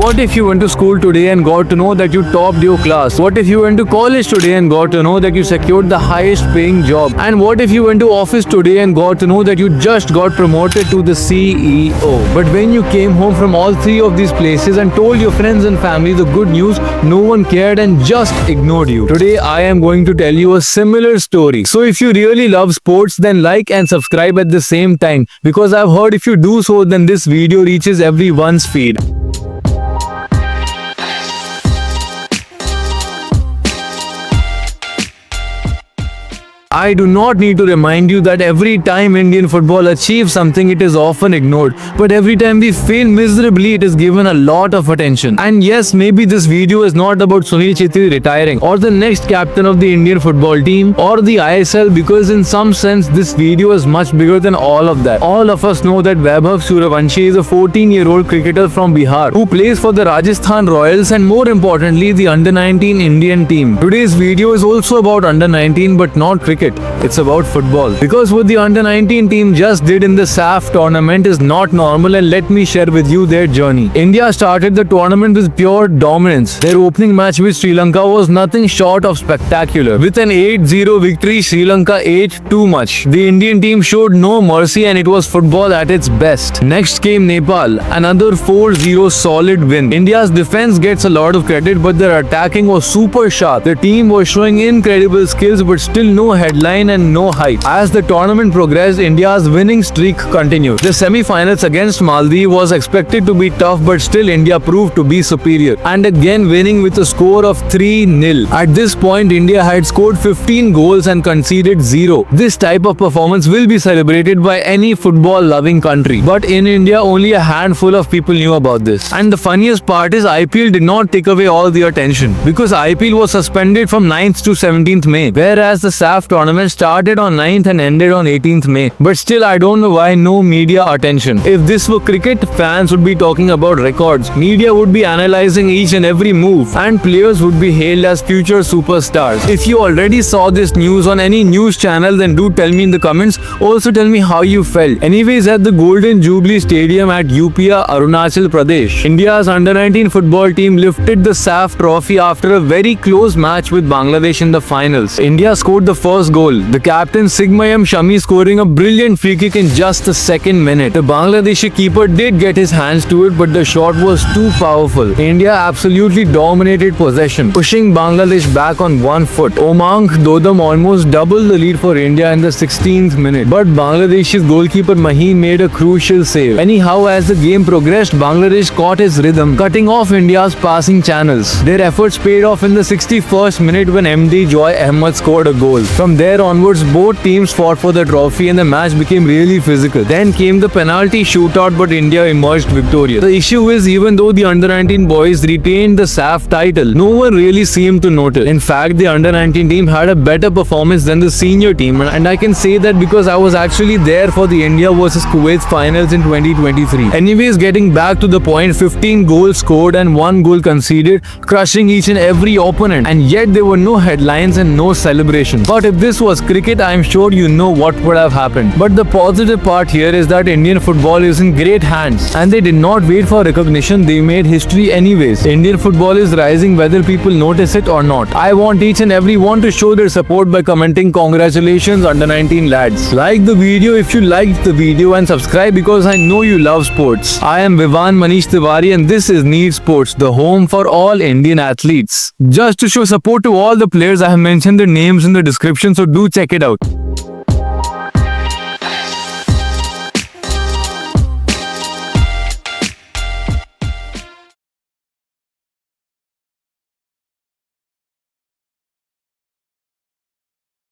What if you went to school today and got to know that you topped your class? What if you went to college today and got to know that you secured the highest paying job? And what if you went to office today and got to know that you just got promoted to the CEO? But when you came home from all three of these places and told your friends and family the good news, no one cared and just ignored you. Today I am going to tell you a similar story. So if you really love sports, then like and subscribe at the same time, because I've heard if you do so, then this video reaches everyone's feed. I do not need to remind you that every time Indian football achieves something, it is often ignored. But every time we fail miserably, it is given a lot of attention. And yes, maybe this video is not about Sunil Chhetri retiring or the next captain of the Indian football team or the ISL, because in some sense, this video is much bigger than all of that. All of us know that Vaibhav Sooryavanshi is a 14-year-old cricketer from Bihar who plays for the Rajasthan Royals and more importantly, the Under-19 Indian team. Today's video is also about Under-19 but not cricket. It's about football. Because what the Under-19 team just did in the SAF tournament is not normal, and let me share with you their journey. India started the tournament with pure dominance. Their opening match with Sri Lanka was nothing short of spectacular. With an 8-0 victory, Sri Lanka ate too much. The Indian team showed no mercy and it was football at its best. Next came Nepal, another 4-0 solid win. India's defense gets a lot of credit, but their attacking was super sharp. The team was showing incredible skills but still no headline and no hype. As the tournament progressed, India's winning streak continued. The semi-finals against Maldives was expected to be tough, but still India proved to be superior, and again winning with a score of 3-0. At this point, India had scored 15 goals and conceded 0. This type of performance will be celebrated by any football-loving country, but in India, only a handful of people knew about this. And the funniest part is IPL did not take away all the attention, because IPL was suspended from 9th to 17th May, whereas the SAF tournament started on 9th and ended on 18th May. But still, I don't know why no media attention. If this were cricket, fans would be talking about records, media would be analyzing each and every move, and players would be hailed as future superstars. If you already saw this news on any news channel, then do tell me in the comments. Also tell me how you felt. Anyways, at the Golden Jubilee Stadium at Upia, Arunachal Pradesh, India's Under-19 football team lifted the SAF trophy after a very close match with Bangladesh in the finals. India scored the first goal, the captain Sigmayam Shami scoring a brilliant free kick in just the second minute. The Bangladeshi keeper did get his hands to it, but the shot was too powerful. India absolutely dominated possession, pushing Bangladesh back on one foot. Omang Dodam almost doubled the lead for India in the 16th minute, but Bangladesh's goalkeeper Maheen made a crucial save. Anyhow, as the game progressed, Bangladesh caught his rhythm, cutting off India's passing channels. Their efforts paid off in the 61st minute when MD Joy Ahmed scored a goal. From there onwards, both teams fought for the trophy and the match became really physical. Then came the penalty shootout, but India emerged victorious. The issue is, even though the Under-19 boys retained the SAF title, no one really seemed to notice. In fact, the Under-19 team had a better performance than the senior team, and I can say that because I was actually there for the India vs Kuwait finals in 2023. Anyways, getting back to the point, 15 goals scored and 1 goal conceded, crushing each and every opponent, and yet there were no headlines and no celebration. But if this was cricket, I am sure you know what would have happened. But the positive part here is that Indian football is in great hands, and they did not wait for recognition, they made history anyways. Indian football is rising whether people notice it or not. I want each and every one to show their support by commenting congratulations Under-19 lads. Like the video if you liked the video, and subscribe because I know you love sports. I am Vivan Manish Tiwari and this is Need Sports, the home for all Indian athletes. Just to show support to all the players, I have mentioned their names in the description, so do check it out.